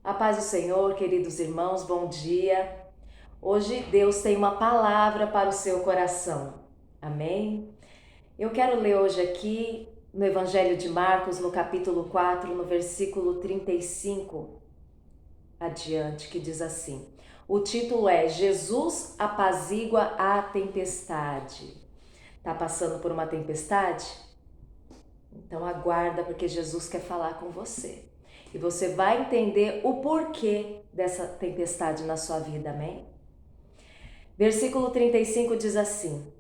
A paz do Senhor, queridos irmãos, bom dia. Hoje Deus tem uma palavra para o seu coração. Amém? Eu quero ler hoje aqui no Evangelho de Marcos, no capítulo 4, no versículo 35 adiante, que diz assim. O título é Jesus apazigua a tempestade. Tá passando por uma tempestade? Então aguarda, porque Jesus quer falar com você. E você vai entender o porquê dessa tempestade na sua vida, amém? Versículo 35 diz assim: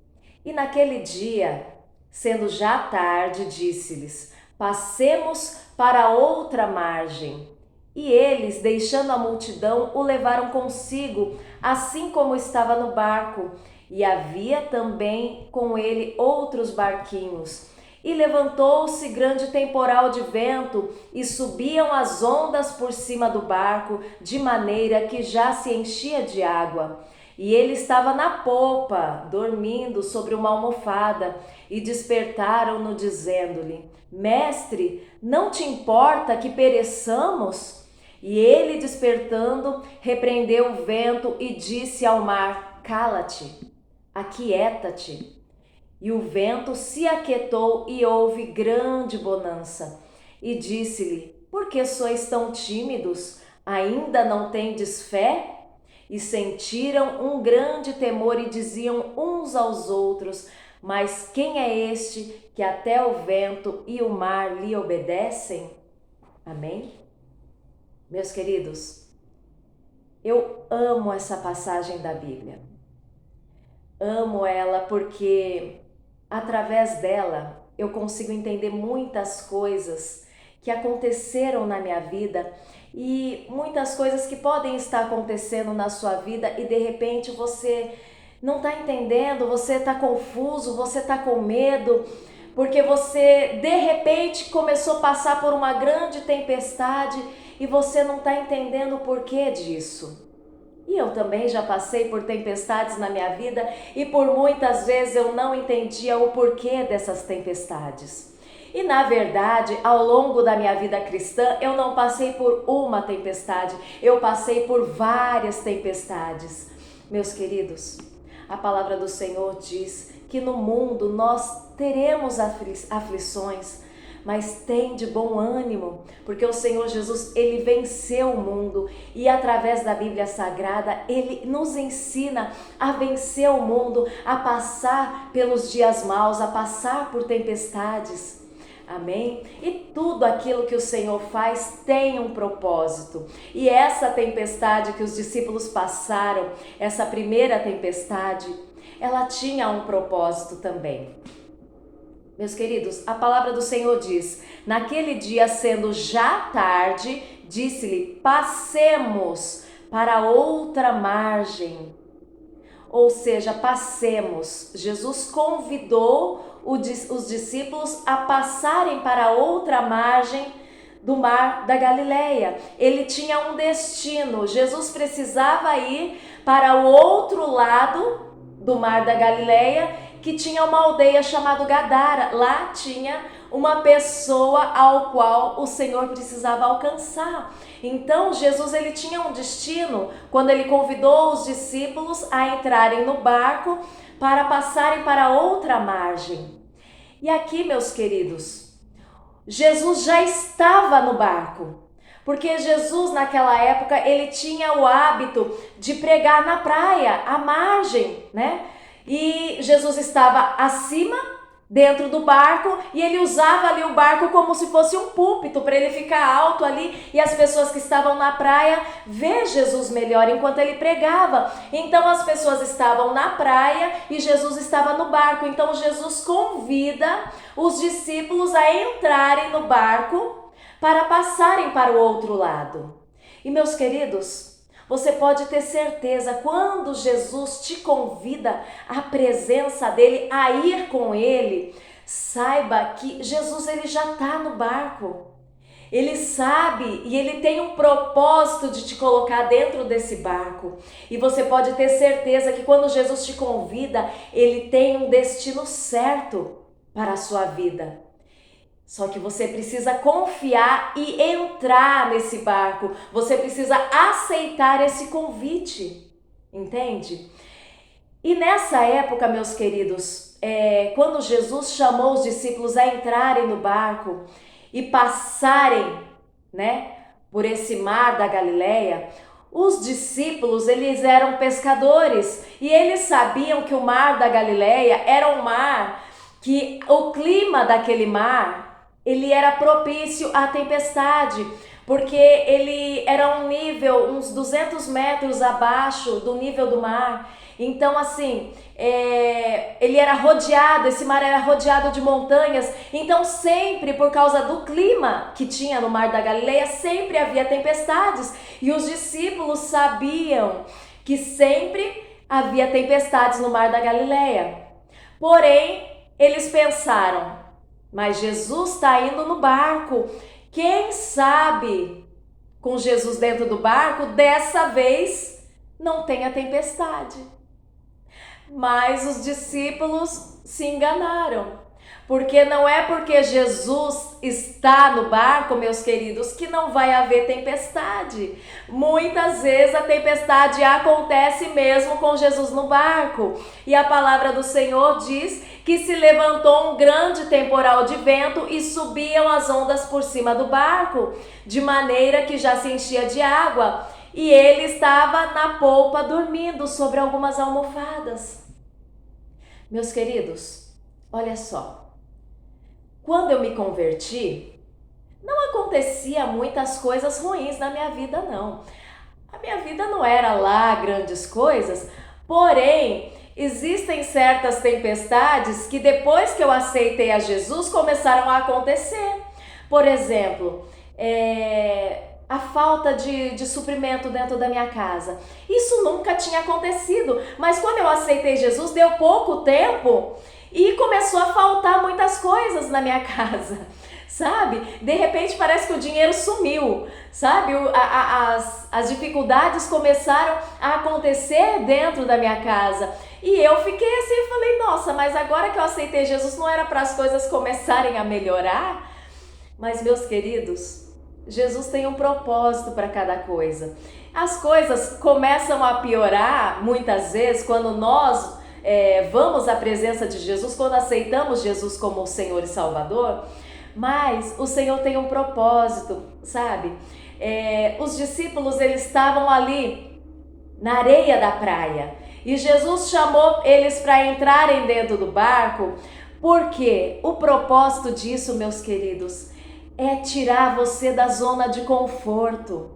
E naquele dia, sendo já tarde, disse-lhes: Passemos para outra margem. E eles, deixando a multidão, o levaram consigo, assim como estava no barco. E havia também com ele outros barquinhos. E levantou-se grande temporal de vento, e subiam as ondas por cima do barco, de maneira que já se enchia de água. E ele estava na popa, dormindo sobre uma almofada, e despertaram-no, dizendo-lhe: Mestre, não te importa que pereçamos? E ele, despertando, repreendeu o vento e disse ao mar: Cala-te, aquieta-te. E o vento se aquietou e houve grande bonança. E disse-lhe: Por que sois tão tímidos? Ainda não tendes fé? E sentiram um grande temor e diziam uns aos outros: Mas quem é este que até o vento e o mar lhe obedecem? Amém? Meus queridos, eu amo essa passagem da Bíblia. Amo ela porque através dela eu consigo entender muitas coisas que aconteceram na minha vida e muitas coisas que podem estar acontecendo na sua vida e de repente você não está entendendo, você está confuso, você está com medo, porque você de repente começou a passar por uma grande tempestade e você não está entendendo o porquê disso. E eu também já passei por tempestades na minha vida e por muitas vezes eu não entendia o porquê dessas tempestades. E na verdade, ao longo da minha vida cristã, eu não passei por uma tempestade, eu passei por várias tempestades. Meus queridos, a palavra do Senhor diz que no mundo nós teremos aflições, mas tem de bom ânimo, porque o Senhor Jesus, ele venceu o mundo e através da Bíblia Sagrada, ele nos ensina a vencer o mundo, a passar pelos dias maus, a passar por tempestades. Amém? E tudo aquilo que o Senhor faz tem um propósito. E essa tempestade que os discípulos passaram, essa primeira tempestade, ela tinha um propósito também. Meus queridos, a palavra do Senhor diz: naquele dia, sendo já tarde, disse-lhe: passemos para outra margem. Ou seja, passemos. Jesus convidou os discípulos a passarem para outra margem do mar da Galileia. Ele tinha um destino. Jesus precisava ir para o outro lado do mar da Galileia, que tinha uma aldeia chamada Gadara. Lá tinha uma pessoa ao qual o Senhor precisava alcançar. Então Jesus, ele tinha um destino quando ele convidou os discípulos a entrarem no barco para passarem para outra margem. E aqui, meus queridos, Jesus já estava no barco. Porque Jesus naquela época ele tinha o hábito de pregar na praia, à margem, né? E Jesus estava acima, dentro do barco, e ele usava ali o barco como se fosse um púlpito para ele ficar alto ali e as pessoas que estavam na praia ver Jesus melhor enquanto ele pregava. Então as pessoas estavam na praia e Jesus estava no barco. Então Jesus convida os discípulos a entrarem no barco para passarem para o outro lado. E meus queridos, você pode ter certeza, quando Jesus te convida à presença dele, a ir com ele, saiba que Jesus, ele já está no barco. Ele sabe e ele tem um propósito de te colocar dentro desse barco. E você pode ter certeza que quando Jesus te convida, ele tem um destino certo para a sua vida. Só que você precisa confiar e entrar nesse barco. Você precisa aceitar esse convite, entende? E nessa época, meus queridos, quando Jesus chamou os discípulos a entrarem no barco e passarem, né, por esse mar da Galileia, os discípulos, eles eram pescadores e eles sabiam que o mar da Galileia era um mar que o clima daquele mar, ele era propício à tempestade, porque ele era um nível, uns 200 metros abaixo do nível do mar. Então, assim, ele era rodeado, esse mar era rodeado de montanhas. Então, sempre, por causa do clima que tinha no Mar da Galileia, sempre havia tempestades. E os discípulos sabiam que sempre havia tempestades no Mar da Galileia. Porém, eles pensaram, mas Jesus está indo no barco. Quem sabe, com Jesus dentro do barco, dessa vez não tenha tempestade. Mas os discípulos se enganaram. Porque não é porque Jesus está no barco, meus queridos, que não vai haver tempestade. Muitas vezes a tempestade acontece mesmo com Jesus no barco. E a palavra do Senhor diz que se levantou um grande temporal de vento e subiam as ondas por cima do barco, de maneira que já se enchia de água. E ele estava na polpa dormindo sobre algumas almofadas. Meus queridos, olha só. Quando eu me converti, não acontecia muitas coisas ruins na minha vida, não. A minha vida não era lá grandes coisas, porém, existem certas tempestades que depois que eu aceitei a Jesus começaram a acontecer. Por exemplo, a falta de suprimento dentro da minha casa. Isso nunca tinha acontecido, mas quando eu aceitei Jesus, deu pouco tempo e começou a faltar muitas coisas na minha casa, sabe? De repente parece que o dinheiro sumiu, sabe? As dificuldades começaram a acontecer dentro da minha casa. E eu fiquei assim e falei, nossa, mas agora que eu aceitei Jesus não era para as coisas começarem a melhorar? Mas, meus queridos, Jesus tem um propósito para cada coisa. As coisas começam a piorar muitas vezes quando nós vamos à presença de Jesus, quando aceitamos Jesus como o Senhor e Salvador, mas o Senhor tem um propósito, sabe? Os discípulos, eles estavam ali na areia da praia e Jesus chamou eles para entrarem dentro do barco, porque o propósito disso, meus queridos, é tirar você da zona de conforto.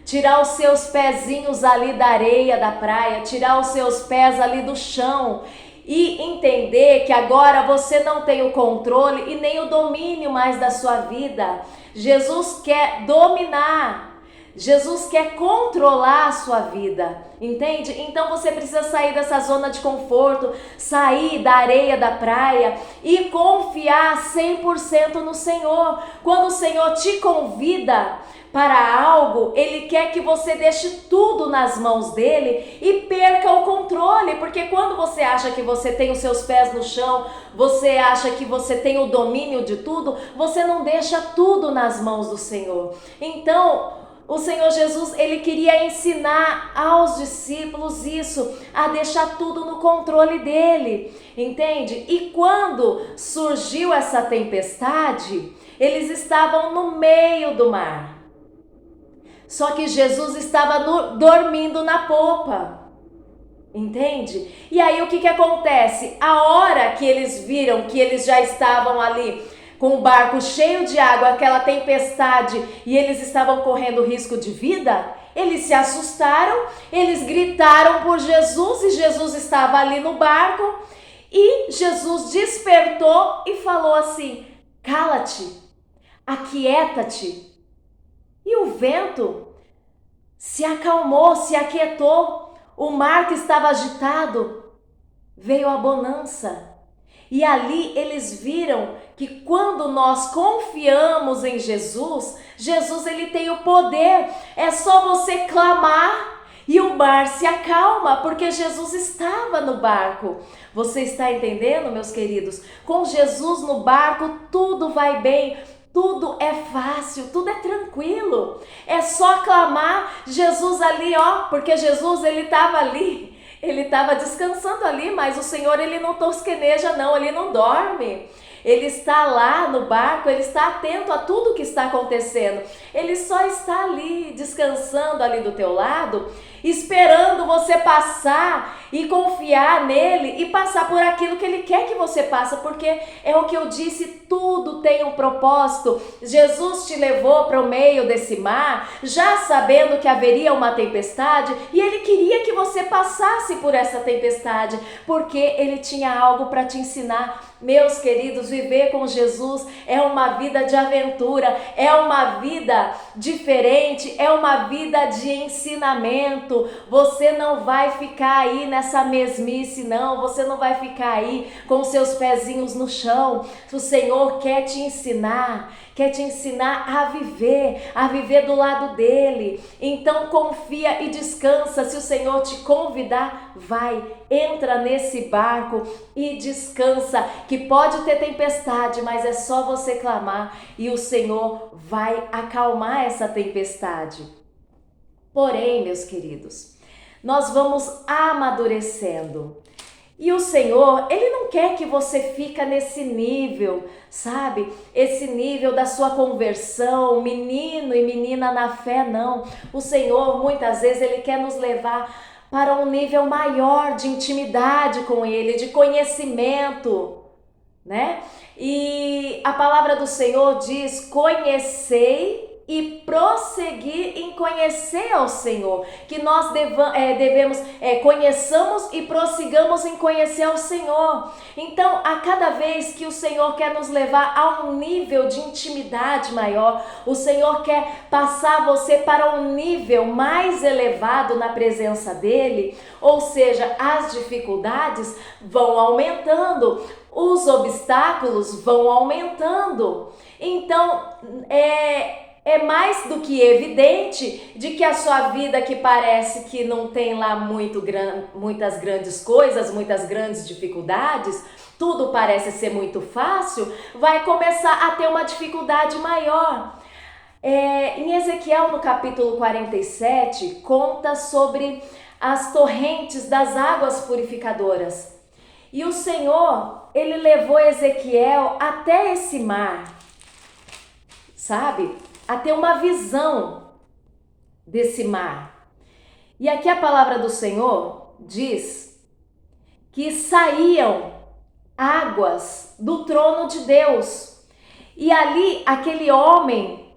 Tirar os seus pezinhos ali da areia da praia, tirar os seus pés ali do chão e entender que agora você não tem o controle e nem o domínio mais da sua vida. Jesus quer dominar, Jesus quer controlar a sua vida, entende? Então você precisa sair dessa zona de conforto, sair da areia da praia e confiar 100% no Senhor. Quando o Senhor te convida para algo, Ele quer que você deixe tudo nas mãos dele e perca o controle, porque quando você acha que você tem os seus pés no chão, você acha que você tem o domínio de tudo, você não deixa tudo nas mãos do Senhor. Então, o Senhor Jesus, Ele queria ensinar aos discípulos isso, a deixar tudo no controle dele, entende? E quando surgiu essa tempestade, eles estavam no meio do mar. Só que Jesus estava dormindo na popa, entende? E aí o que acontece? A hora que eles viram que eles já estavam ali com o barco cheio de água, aquela tempestade, e eles estavam correndo risco de vida, eles se assustaram, eles gritaram por Jesus e Jesus estava ali no barco e Jesus despertou e falou assim: cala-te, aquieta-te. E o vento se acalmou, se aquietou. O mar que estava agitado, veio a bonança. E ali eles viram que quando nós confiamos em Jesus, Jesus ele tem o poder. É só você clamar e o mar se acalma, porque Jesus estava no barco. Você está entendendo, meus queridos? Com Jesus no barco, tudo vai bem. Tudo é fácil, tudo é tranquilo. É só clamar Jesus ali, ó, porque Jesus ele estava ali. Ele estava descansando ali, mas o Senhor ele não tosqueneja não, ele não dorme. Ele está lá no barco, ele está atento a tudo que está acontecendo. Ele só está ali, descansando ali do teu lado, esperando você passar e confiar nele e passar por aquilo que ele quer que você passe, porque é o que eu disse, tudo tem um propósito. Jesus te levou para o meio desse mar, já sabendo que haveria uma tempestade, e ele queria que você passasse por essa tempestade, porque ele tinha algo para te ensinar. Meus queridos, viver com Jesus é uma vida de aventura, é uma vida diferente, é uma vida de ensinamento. Você não vai ficar aí nessa mesmice, não. Você não vai ficar aí com seus pezinhos no chão. O Senhor quer te ensinar a viver do lado dele. Então confia e descansa. Se o Senhor te convidar, vai, entra nesse barco e descansa, que pode ter tempestade, mas é só você clamar e o Senhor vai acalmar essa tempestade. Porém, meus queridos, nós vamos amadurecendo. E o Senhor, Ele não quer que você fique nesse nível, sabe? Esse nível da sua conversão, menino e menina na fé, não. O Senhor, muitas vezes, Ele quer nos levar para um nível maior de intimidade com Ele, de conhecimento, né? E a palavra do Senhor diz: conhecei e prosseguir em conhecer ao Senhor, que nós devemos conheçamos e prossigamos em conhecer ao Senhor. Então, a cada vez que o Senhor quer nos levar a um nível de intimidade maior, o Senhor quer passar você para um nível mais elevado na presença dEle, ou seja, as dificuldades vão aumentando, os obstáculos vão aumentando. Então, é mais do que evidente de que a sua vida, que parece que não tem lá muitas grandes coisas, muitas grandes dificuldades, tudo parece ser muito fácil, vai começar a ter uma dificuldade maior. Em Ezequiel, no capítulo 47, conta sobre as torrentes das águas purificadoras. E o Senhor, Ele levou Ezequiel até esse mar, sabe? A ter uma visão desse mar. E aqui a palavra do Senhor diz que saíam águas do trono de Deus. E ali aquele homem,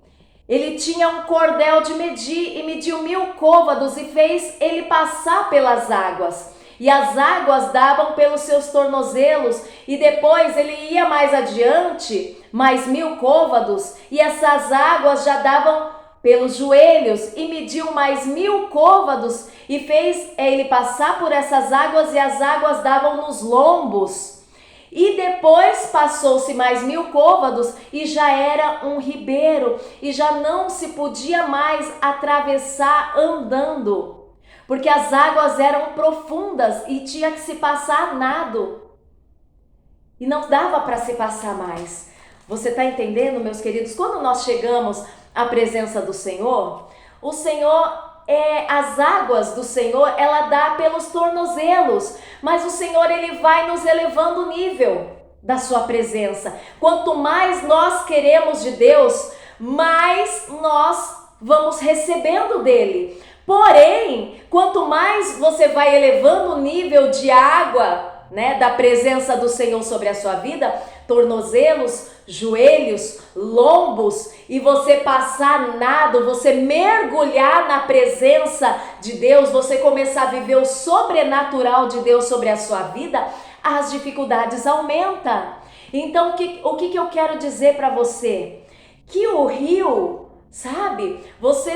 ele tinha um cordel de medir e mediu 1000 côvados e fez ele passar pelas águas. E as águas davam pelos seus tornozelos, e depois ele ia mais adiante, mais 1000 côvados, e essas águas já davam pelos joelhos, e mediu mais 1000 côvados, e fez ele passar por essas águas, e as águas davam nos lombos. E depois passou-se mais 1000 côvados, e já era um ribeiro, e já não se podia mais atravessar andando, porque as águas eram profundas e tinha que se passar a nado. E não dava para se passar mais. Você está entendendo, meus queridos? Quando nós chegamos à presença do Senhor, o Senhor, as águas do Senhor, ela dá pelos tornozelos. Mas o Senhor, Ele vai nos elevando o nível da sua presença. Quanto mais nós queremos de Deus, mais nós vamos recebendo dEle. Porém, quanto mais você vai elevando o nível de água, né, da presença do Senhor sobre a sua vida, tornozelos, joelhos, lombos, e você passar nado, você mergulhar na presença de Deus, você começar a viver o sobrenatural de Deus sobre a sua vida, as dificuldades aumentam. Então, o que eu quero dizer para você? Que o rio, sabe, você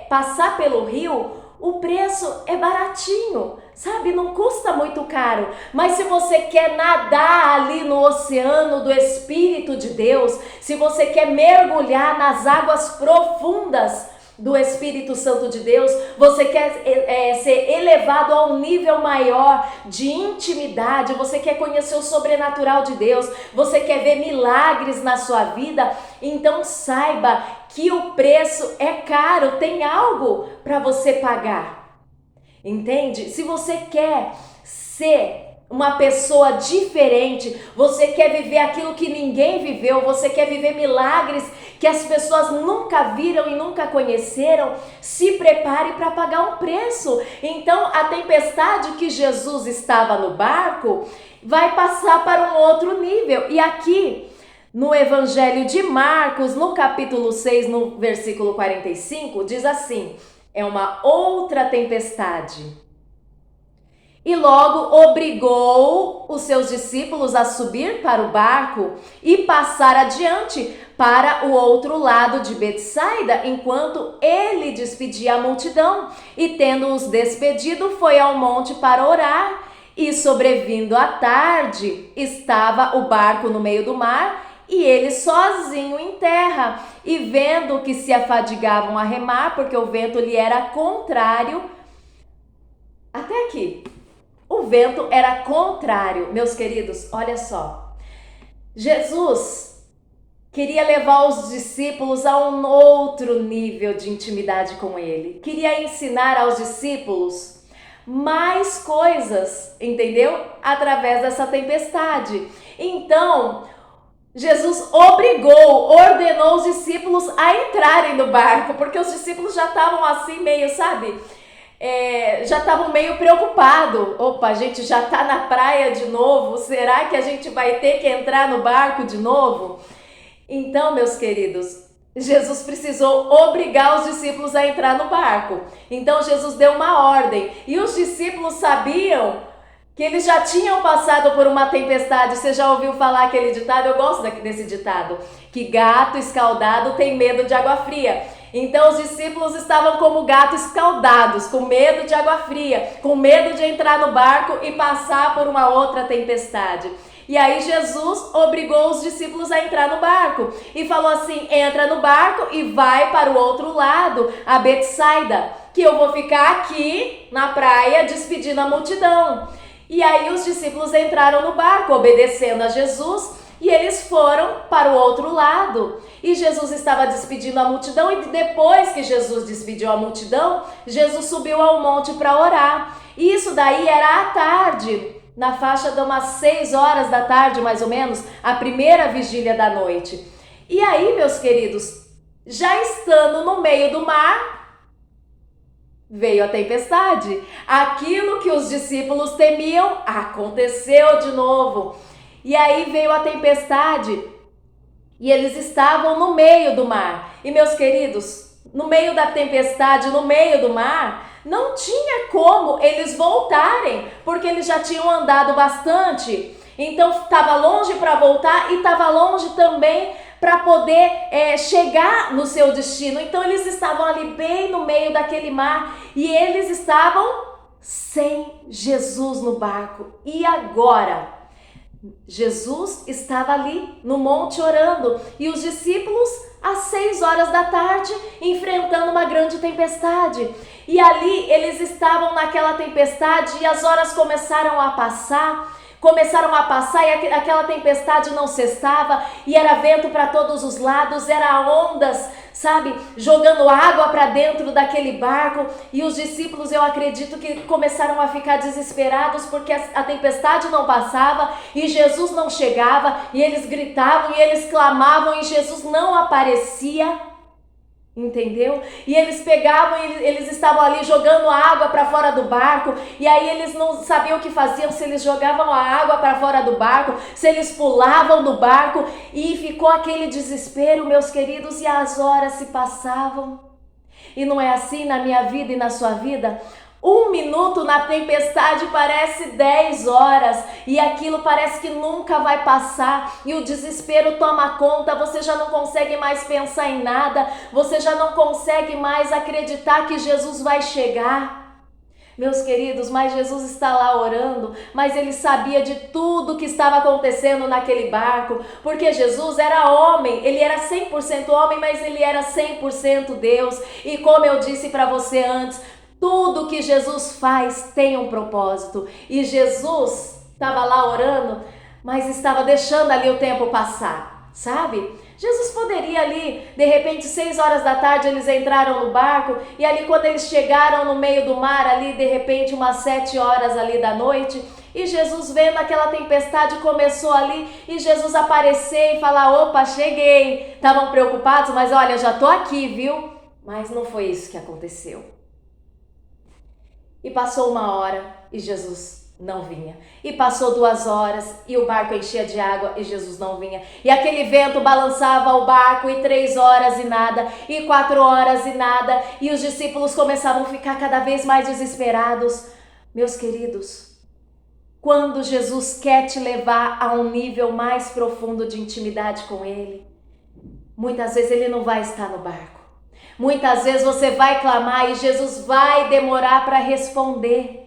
passar pelo rio, o preço é baratinho, sabe, não custa muito caro. Mas se você quer nadar ali no oceano do Espírito de Deus, se você quer mergulhar nas águas profundas do Espírito Santo de Deus, você quer ser elevado a um nível maior de intimidade, você quer conhecer o sobrenatural de Deus, você quer ver milagres na sua vida, então saiba que o preço é caro, tem algo para você pagar, entende? Se você quer ser uma pessoa diferente, você quer viver aquilo que ninguém viveu, você quer viver milagres que as pessoas nunca viram e nunca conheceram, se prepare para pagar um preço. Então a tempestade que Jesus estava no barco vai passar para um outro nível. E aqui no Evangelho de Marcos, no capítulo 6, no versículo 45, diz assim: é uma outra tempestade. E logo obrigou os seus discípulos a subir para o barco e passar adiante para o outro lado de Betsaida, enquanto ele despedia a multidão. E tendo-os despedido, foi ao monte para orar. E sobrevindo a tarde, estava o barco no meio do mar e ele sozinho em terra. E vendo que se afadigavam a remar, porque o vento lhe era contrário. Até aqui. O vento era contrário, meus queridos, olha só. Jesus queria levar os discípulos a um outro nível de intimidade com ele. Queria ensinar aos discípulos mais coisas, entendeu? Através dessa tempestade. Então, Jesus ordenou os discípulos a entrarem no barco, porque os discípulos já estavam assim meio, sabe? Já estavam meio preocupados. Opa, a gente já está na praia de novo, será que a gente vai ter que entrar no barco de novo? Então, meus queridos, Jesus precisou obrigar os discípulos a entrar no barco. Então Jesus deu uma ordem e os discípulos sabiam que eles já tinham passado por uma tempestade. Você já ouviu falar aquele ditado? Eu gosto desse ditado, que gato escaldado tem medo de água fria. Então os discípulos estavam como gatos escaldados, com medo de água fria, com medo de entrar no barco e passar por uma outra tempestade. E aí Jesus obrigou os discípulos a entrar no barco e falou assim: entra no barco e vai para o outro lado, a Betsaida, que eu vou ficar aqui na praia despedindo a multidão. E aí os discípulos entraram no barco, obedecendo a Jesus, e eles foram para o outro lado. E Jesus estava despedindo a multidão, e depois que Jesus despediu a multidão, Jesus subiu ao monte para orar. E isso daí era à tarde, na faixa de umas 6 horas da tarde, mais ou menos, a primeira vigília da noite. E aí, meus queridos, já estando no meio do mar, veio a tempestade. Aquilo que os discípulos temiam aconteceu de novo. E aí veio a tempestade e eles estavam no meio do mar. E, meus queridos, no meio da tempestade, no meio do mar, não tinha como eles voltarem, porque eles já tinham andado bastante. Então estava longe para voltar e estava longe também para poder chegar no seu destino. Então eles estavam ali bem no meio daquele mar e eles estavam sem Jesus no barco. E agora? Jesus estava ali no monte orando e os discípulos às 6 horas da tarde enfrentando uma grande tempestade. E ali eles estavam naquela tempestade e as horas começaram a passar e aquela tempestade não cessava e era vento para todos os lados, era ondas, sabe, jogando água para dentro daquele barco. E os discípulos, eu acredito que começaram a ficar desesperados porque a tempestade não passava e Jesus não chegava, e eles gritavam e eles clamavam e Jesus não aparecia. Entendeu? E eles pegavam, eles estavam ali jogando água para fora do barco, e aí eles não sabiam o que faziam, se eles jogavam a água para fora do barco, se eles pulavam do barco, e ficou aquele desespero, meus queridos, e as horas se passavam. E não é assim na minha vida e na sua vida? 1 minuto na tempestade parece 10 horas e aquilo parece que nunca vai passar e o desespero toma conta, você já não consegue mais pensar em nada, você já não consegue mais acreditar que Jesus vai chegar. Meus queridos, mas Jesus está lá orando, mas ele sabia de tudo que estava acontecendo naquele barco, porque Jesus era homem, ele era 100% homem, mas ele era 100% Deus. E como eu disse para você antes, tudo que Jesus faz tem um propósito. E Jesus estava lá orando, mas estava deixando ali o tempo passar, sabe? Jesus poderia ali, de repente 6 horas da tarde eles entraram no barco e ali quando eles chegaram no meio do mar ali, de repente umas 7 horas ali da noite, e Jesus vendo aquela tempestade começou ali e Jesus aparecer e falar, opa, cheguei. Estavam preocupados, mas olha, já tô aqui, viu? Mas não foi isso que aconteceu. E passou 1 hora e Jesus não vinha. E passou 2 horas e o barco enchia de água e Jesus não vinha. E aquele vento balançava o barco e 3 horas e nada, e 4 horas e nada. E os discípulos começavam a ficar cada vez mais desesperados. Meus queridos, quando Jesus quer te levar a um nível mais profundo de intimidade com Ele, muitas vezes Ele não vai estar no barco. Muitas vezes você vai clamar e Jesus vai demorar para responder.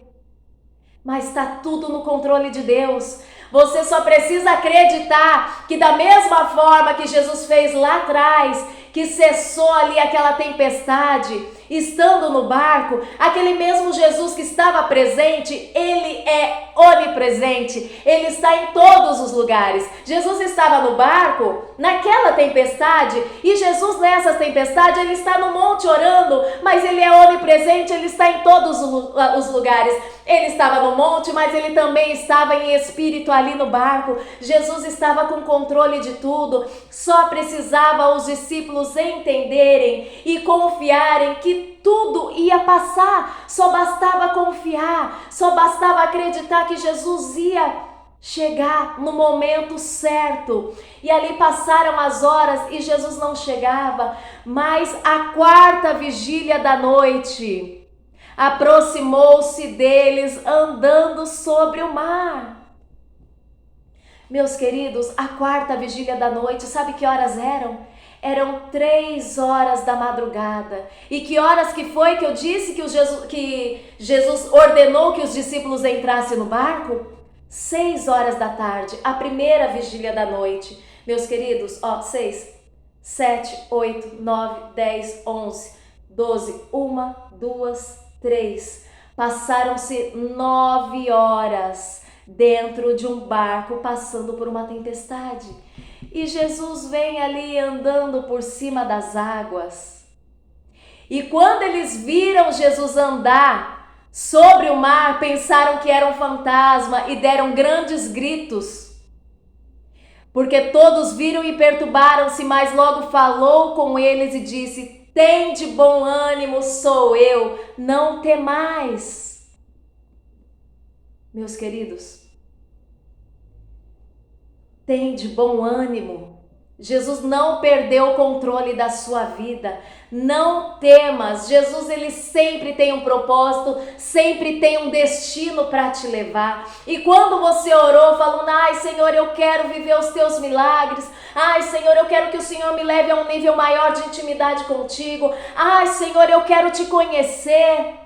Mas está tudo no controle de Deus. Você só precisa acreditar que da mesma forma que Jesus fez lá atrás, que cessou ali aquela tempestade, estando no barco, aquele mesmo Jesus que estava presente, ele é onipresente, ele está em todos os lugares. Jesus estava no barco, naquela tempestade, e Jesus nessa tempestade, ele está no monte orando, mas ele é onipresente, ele está em todos os lugares. Ele estava no monte, mas ele também estava em espírito ali no barco. Jesus estava com controle de tudo, só precisava os discípulos entenderem e confiarem que tudo ia passar, só bastava confiar, só bastava acreditar que Jesus ia chegar no momento certo. E ali passaram as horas e Jesus não chegava, mas a 4ª vigília da noite aproximou-se deles andando sobre o mar. Meus queridos, a 4ª vigília da noite, sabe que horas eram? Eram 3 horas da madrugada. E que horas que foi que eu disse que Jesus ordenou que os discípulos entrassem no barco? 6 horas da tarde, a 1ª vigília da noite. Meus queridos, 6, 7, 8, 9, 10, 11, 12, 1, 2, 3. Passaram-se 9 horas dentro de um barco passando por uma tempestade. E Jesus vem ali andando por cima das águas. E quando eles viram Jesus andar sobre o mar, pensaram que era um fantasma e deram grandes gritos. Porque todos viram e perturbaram-se, mas logo falou com eles e disse: "Tende bom ânimo, sou eu, não temais." Meus queridos, tende bom ânimo. Jesus não perdeu o controle da sua vida. Não temas. Jesus, ele sempre tem um propósito, sempre tem um destino para te levar. E quando você orou falando: "Ai, Senhor, eu quero viver os teus milagres. Ai, Senhor, eu quero que o Senhor me leve a um nível maior de intimidade contigo. Ai, Senhor, eu quero te conhecer."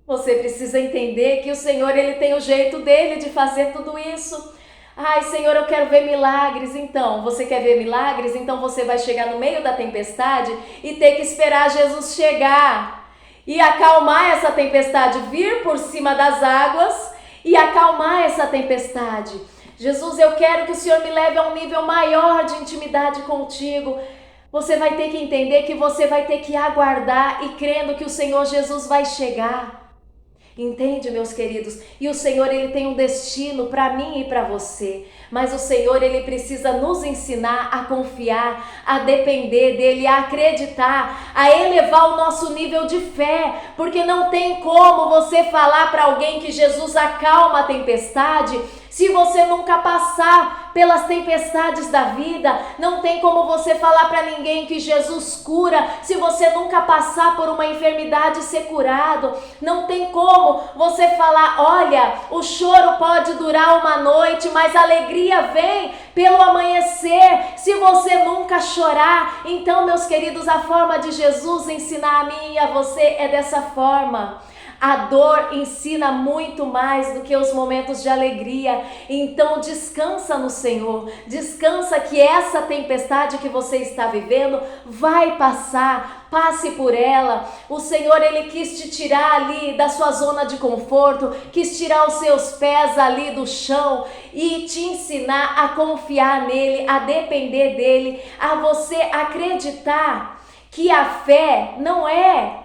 Você precisa entender que o Senhor, ele tem o jeito dele de fazer tudo isso. "Ai, Senhor, eu quero ver milagres." Então, você quer ver milagres? Então você vai chegar no meio da tempestade e ter que esperar Jesus chegar e acalmar essa tempestade, vir por cima das águas e acalmar essa tempestade. "Jesus, eu quero que o Senhor me leve a um nível maior de intimidade contigo." Você vai ter que entender que você vai ter que aguardar e crendo que o Senhor Jesus vai chegar. Entende, meus queridos? E o Senhor, ele tem um destino para mim e para você. Mas o Senhor, ele precisa nos ensinar a confiar, a depender dele, a acreditar, a elevar o nosso nível de fé. Porque não tem como você falar para alguém que Jesus acalma a tempestade Se você nunca passar pelas tempestades da vida, não tem como você falar para ninguém que Jesus cura. Se você nunca passar por uma enfermidade e ser curado, não tem como você falar, olha, o choro pode durar uma noite, mas a alegria vem pelo amanhecer. Se você nunca chorar, então, meus queridos, a forma de Jesus ensinar a mim e a você é dessa forma. A dor ensina muito mais do que os momentos de alegria. Então descansa no Senhor, descansa que essa tempestade que você está vivendo vai passar, passe por ela. O Senhor, Ele quis te tirar ali da sua zona de conforto, quis tirar os seus pés ali do chão e te ensinar a confiar nele, a depender dele, a você acreditar que a fé não é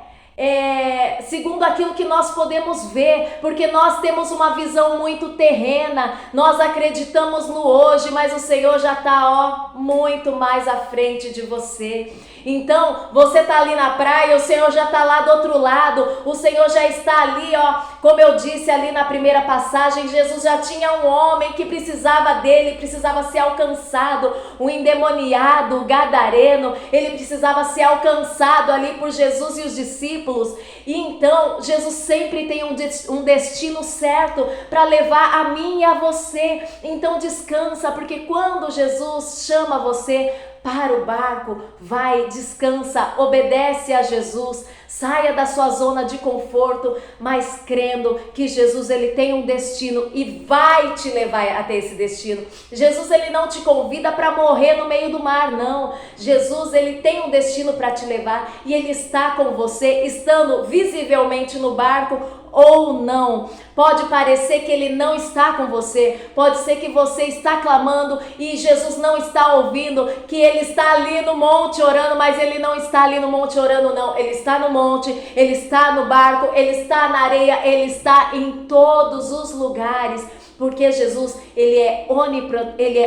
segundo aquilo que nós podemos ver, porque nós temos uma visão muito terrena, nós acreditamos no hoje, mas o Senhor já está muito mais à frente de você. Então você está ali na praia, o Senhor já está lá do outro lado, o Senhor já está ali, como eu disse ali na primeira passagem, Jesus já tinha um homem que precisava dele, precisava ser alcançado, um endemoniado, o gadareno, ele precisava ser alcançado ali por Jesus e os discípulos. E então Jesus sempre tem um destino certo para levar a mim e a você. Então descansa, porque quando Jesus chama você para o barco, vai, descansa, obedece a Jesus, saia da sua zona de conforto, mas crendo que Jesus, ele tem um destino e vai te levar até esse destino. Jesus, ele não te convida para morrer no meio do mar, não. Jesus, ele tem um destino para te levar e ele está com você, estando visivelmente no barco ou não. Pode parecer que ele não está com você, pode ser que você está clamando e Jesus não está ouvindo, que ele está ali no monte orando, mas ele não está ali no monte orando, não. Ele está no monte, ele está no barco, ele está na areia, ele está em todos os lugares, porque Jesus, ele é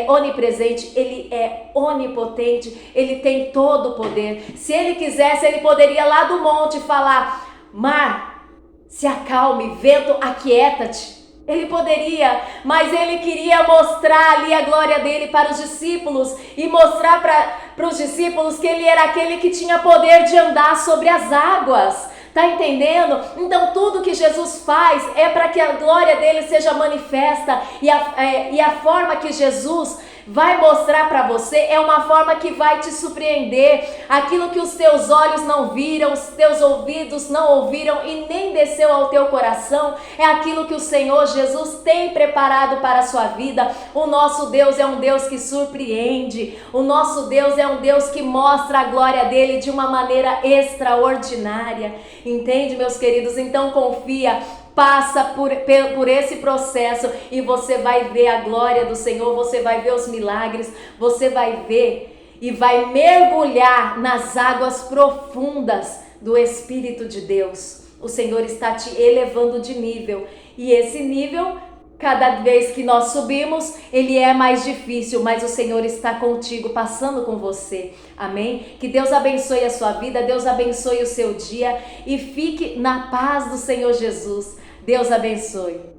onipresente, ele é onipotente, ele tem todo o poder. Se ele quisesse, ele poderia lá do monte falar, mar, se acalme, vento, aquieta-te. Ele poderia, mas ele queria mostrar ali a glória dele para os discípulos e mostrar para os discípulos que ele era aquele que tinha poder de andar sobre as águas. Tá entendendo? Então tudo que Jesus faz é para que a glória dele seja manifesta e a forma que Jesus vai mostrar para você é uma forma que vai te surpreender. Aquilo que os teus olhos não viram, os teus ouvidos não ouviram e nem desceu ao teu coração, é aquilo que o Senhor Jesus tem preparado para a sua vida. O nosso Deus é um Deus que surpreende, o nosso Deus é um Deus que mostra a glória dele de uma maneira extraordinária. Entende, meus queridos? Então confia, passa por esse processo e você vai ver a glória do Senhor, você vai ver os milagres, você vai ver e vai mergulhar nas águas profundas do Espírito de Deus. O Senhor está te elevando de nível e esse nível, cada vez que nós subimos, ele é mais difícil, mas o Senhor está contigo, passando com você. Amém? Que Deus abençoe a sua vida, Deus abençoe o seu dia e fique na paz do Senhor Jesus. Deus abençoe.